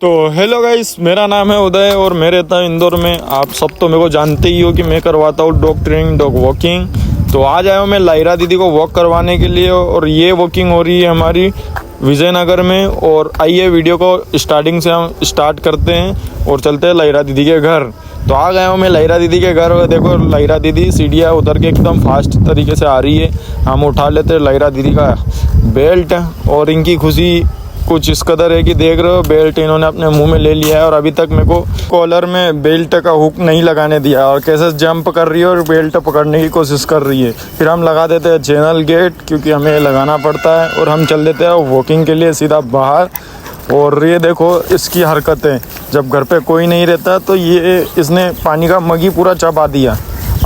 तो hello guys, मेरा नाम है उदय और मैं रहता हूँ इंदौर में। आप सब तो मेरे को जानते ही हो कि मैं करवाता हूँ डॉग ट्रेनिंग, डॉग वॉकिंग। तो आज आया हूँ मैं लायरा दीदी को वॉक करवाने के लिए और ये वॉकिंग हो रही है हमारी विजयनगर में। और आइए वीडियो को स्टार्टिंग से हम स्टार्ट करते हैं और चलते हैं लायरा दीदी के घर। तो आ गया हूँ मैं लायरा दीदी के घर और देखो लायरा दीदी सीढ़ियाँ उतर के एकदम फास्ट तरीके से आ रही है। हम उठा लेते हैं लायरा दीदी का बेल्ट और इनकी खुशी कुछ इस कदर है कि देख रहे हो बेल्ट इन्होंने अपने मुंह में ले लिया है और अभी तक मेरे को कॉलर में बेल्ट का हुक नहीं लगाने दिया और कैसे जंप कर रही है और बेल्ट पकड़ने की कोशिश कर रही है। फिर हम लगा देते हैं चैनल गेट क्योंकि हमें लगाना पड़ता है और हम चल देते हैं वॉकिंग के लिए सीधा बाहर। और ये देखो इसकी हरकतें, जब घर पे कोई नहीं रहता तो ये इसने पानी का मग ही पूरा चबा दिया।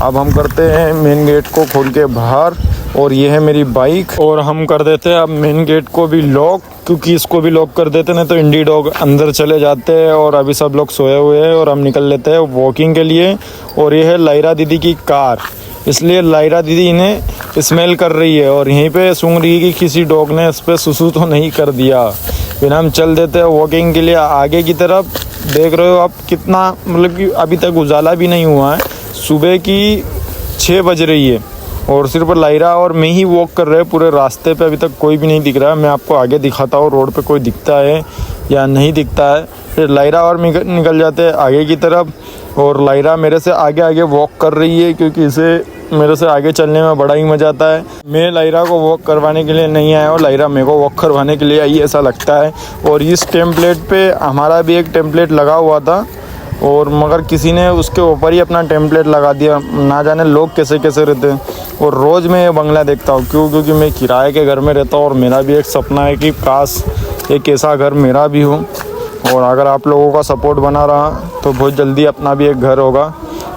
अब हम करते हैं मेन गेट को खोल के बाहर और ये है मेरी बाइक और हम कर देते हैं अब मेन गेट को भी लॉक, क्योंकि इसको भी लॉक कर देते नहीं तो इंडी डॉग अंदर चले जाते हैं। और अभी सब लोग सोए हुए हैं और हम निकल लेते हैं वॉकिंग के लिए। और ये है लायरा दीदी की कार, इसलिए लायरा दीदी इन्हें स्मेल कर रही है और यहीं पे सूंघ रही है कि किसी डॉग ने इस पर सुसु तो नहीं कर दिया। फिर हम चल देते हैं वॉकिंग के लिए आगे की तरफ। देख रहे हो आप कितना, मतलब कि अभी तक उजाला भी नहीं हुआ है, सुबह की 6 बज रही है और सिर्फ लायरा और मैं ही वॉक कर रहे हैं पूरे रास्ते पे। अभी तक कोई भी नहीं दिख रहा है। मैं आपको आगे दिखाता हूँ रोड पे कोई दिखता है या नहीं दिखता है। फिर लायरा और निकल जाते हैं आगे की तरफ और लायरा मेरे से आगे आगे वॉक कर रही है क्योंकि इसे मेरे से आगे चलने में बड़ा ही मज़ा आता है। मैं लायरा को वॉक करवाने के लिए नहीं आया हूँ, लायरा मेरे को वॉक करवाने के लिए आई ऐसा लगता है। और इस टेम्पलेट पे हमारा भी एक टेम्पलेट लगा हुआ था और मगर किसी ने उसके ऊपर ही अपना टेम्पलेट लगा दिया। ना जाने लोग कैसे कैसे रहते हैं। और रोज़ मैं ये बंगला देखता हूँ क्योंकि मैं किराए के घर में रहता हूँ और मेरा भी एक सपना है कि काश एक ऐसा घर मेरा भी हो। और अगर आप लोगों का सपोर्ट बना रहा तो बहुत जल्दी अपना भी एक घर होगा।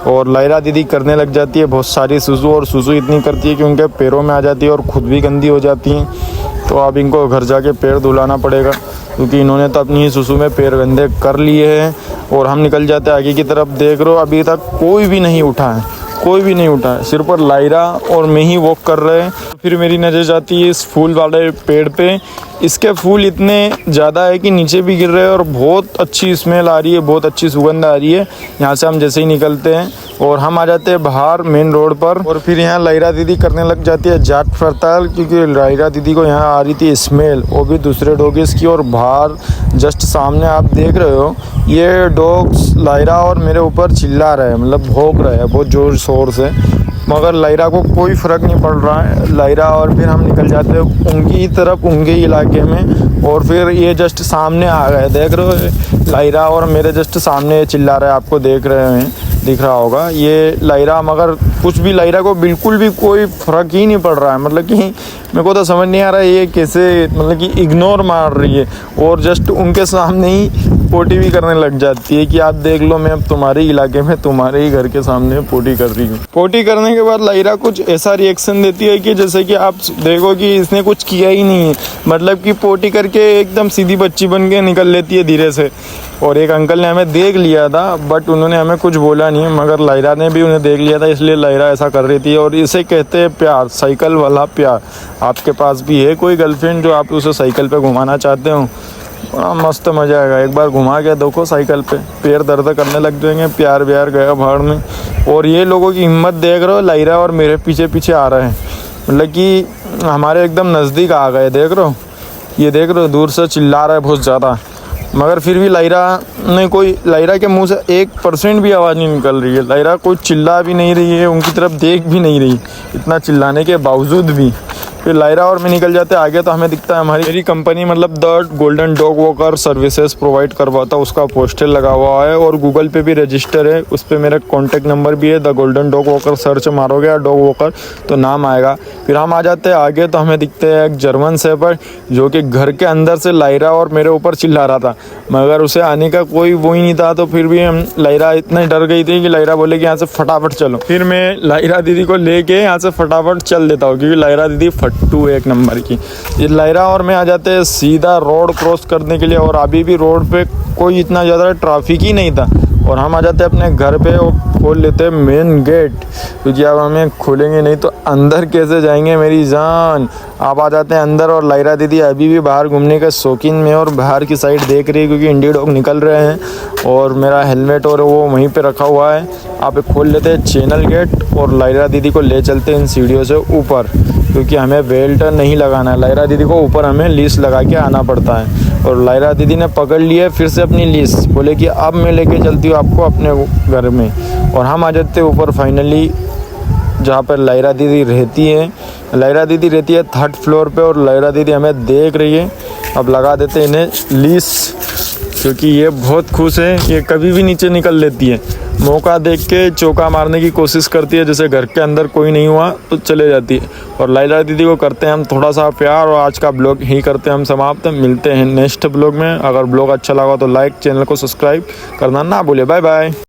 और लायरा दीदी करने लग जाती है बहुत सारी सुसु और सुसु इतनी करती है कि उनके पैरों में आ जाती है और ख़ुद भी गंदी हो जाती हैं। तो अब इनको घर जाके पैर धुलाना पड़ेगा क्योंकि इन्होंने तो अपनी ही सुसु में पैर गंदे कर लिए हैं। और हम निकल जाते हैं आगे की तरफ। देख रहे हो अभी तक कोई भी नहीं उठा है, कोई भी नहीं उठा है, सिर्फ लायरा और मैं ही वॉक कर रहे हैं। फिर मेरी नज़र जाती है इस फूल वाले पेड़ पे। इसके फूल इतने ज़्यादा है कि नीचे भी गिर रहे हैं और बहुत अच्छी स्मेल आ रही है, बहुत अच्छी सुगंध आ रही है। यहाँ से हम जैसे ही निकलते हैं और हम आ जाते हैं बाहर मेन रोड पर। और फिर यहाँ लायरा दीदी करने लग जाती है जांच पड़ताल क्योंकि लायरा दीदी को यहाँ आ रही थी स्मेल, वो भी दूसरे डॉगीज़ की। और बाहर जस्ट सामने आप देख रहे हो ये डॉग्स लायरा और मेरे ऊपर चिल्ला रहे हैं, मतलब भौंक रहे हैं बहुत ज़ोर शोर से, मगर लायरा को कोई फ़र्क नहीं पड़ रहा है। लायरा और फिर हम निकल जाते हैं उनकी तरफ, उनके इलाके में। और फिर ये जस्ट सामने आ गए, देख रहे हो लायरा और मेरे जस्ट सामने चिल्ला रहे हैं, आपको देख रहे हैं, दिख रहा होगा ये लायरा। मगर कुछ भी लायरा को बिल्कुल भी कोई फ़र्क ही नहीं पड़ रहा है, मतलब कि मेरे को तो समझ नहीं आ रहा है ये कैसे, मतलब कि इग्नोर मार रही है। और जस्ट उनके सामने ही पोटी भी करने लग जाती है कि आप देख लो मैं अब तुम्हारे इलाके में तुम्हारे ही घर के सामने पोटी कर रही हूँ। पोटी करने के बाद लायरा कुछ ऐसा रिएक्शन देती है कि जैसे कि आप देखो कि इसने कुछ किया ही नहीं है, मतलब कि पोटी करके एकदम सीधी बच्ची बन के निकल लेती है धीरे से। और एक अंकल ने हमें देख लिया था बट उन्होंने हमें कुछ बोला नहीं, मगर लायरा ने भी उन्हें देख लिया था, इसलिए लायरा ऐसा कर रही थी। और इसे कहते हैं प्यार, साइकिल वाला प्यार। आपके पास भी है कोई गर्लफ्रेंड जो आप उसे साइकिल पे घुमाना चाहते हो? बड़ा मस्त मज़ा आएगा, एक बार घुमा के देखो साइकिल पे, पैर दर्द करने लग जाएंगे, प्यार व्यार गया भाड़ में। और ये लोगों की हिम्मत देख रहे हो, लायरा और मेरे पीछे पीछे आ रहे हैं, मतलब कि हमारे एकदम नज़दीक आ गए। देख रहे हो, ये देख रहे हो दूर से चिल्ला रहा है बहुत ज़्यादा, मगर फिर भी लायरा के मुंह से 1% भी आवाज़ नहीं निकल रही है। लायरा कोई चिल्ला भी नहीं रही है, उनकी तरफ देख भी नहीं रही इतना चिल्लाने के बावजूद भी। फिर लायरा और मैं निकल जाते आगे तो हमें दिखता है मेरी कंपनी, मतलब the golden dog walker services provide करवाता है, उसका पोस्टर लगा हुआ है और गूगल पे भी रजिस्टर है, उस पर मेरा कॉन्टैक्ट नंबर भी है। The golden dog walker search मारोगे या डॉग वॉकर तो नाम आएगा। फिर हम आ जाते हैं आगे तो हमें दिखते हैं एक जर्मन शेफर्ड जो कि घर के अंदर से लायरा और मेरे ऊपर चिल्ला रहा था, मगर उसे आने का कोई वो ही नहीं था। तो फिर भी हम लायरा इतने डर गई थी कि लायरा बोले कि यहाँ से फटाफट चलो। फिर मैं लायरा दीदी को लेके यहाँ से फटाफट चल देता हूँ क्योंकि लायरा दीदी फट्टू एक नंबर की। ये लायरा और मैं आ जाते हैं सीधा रोड क्रॉस करने के लिए और अभी भी रोड पे कोई इतना ज़्यादा ट्रैफिक ही नहीं था और हम आ जाते हैं अपने घर पे और खोल लेते हैं मेन गेट, क्योंकि अब हमें खोलेंगे नहीं तो अंदर कैसे जाएंगे मेरी जान। आप आ जाते हैं अंदर और लायरा दीदी अभी भी बाहर घूमने के शौकीन में और बाहर की साइड देख रही है, क्योंकि इंडी डॉग निकल रहे हैं और मेरा हेलमेट और वो वहीं पे रखा हुआ है। आप खोल लेते हैं चैनल गेट और लायरा दीदी को ले चलते हैं इन सीढ़ियों से ऊपर, क्योंकि हमें बेल्ट नहीं लगाना है। लायरा दीदी को ऊपर हमें लीस लगा के आना पड़ता है। और लायरा दीदी ने पकड़ लिए फिर से अपनी लीस, बोले कि अब मैं लेके चलती हूँ आपको अपने घर में। और हम आ जाते हैं ऊपर फाइनली, जहाँ पर लायरा दीदी रहती है। लायरा दीदी रहती है 3rd फ्लोर पे और लायरा दीदी हमें देख रही है। अब लगा देते हैं इन्हें लीस, क्योंकि ये बहुत खुश है, ये कभी भी नीचे निकल लेती है। मौका देख के चौका मारने की कोशिश करती है, जैसे घर के अंदर कोई नहीं हुआ तो चले जाती है। और लायरा दीदी को करते हैं हम थोड़ा सा प्यार, और आज का ब्लॉग यहीं करते हैं हम समाप्त। मिलते हैं नेक्स्ट ब्लॉग में। अगर ब्लॉग अच्छा लगा तो लाइक, चैनल को सब्सक्राइब करना ना भूले। Bye bye.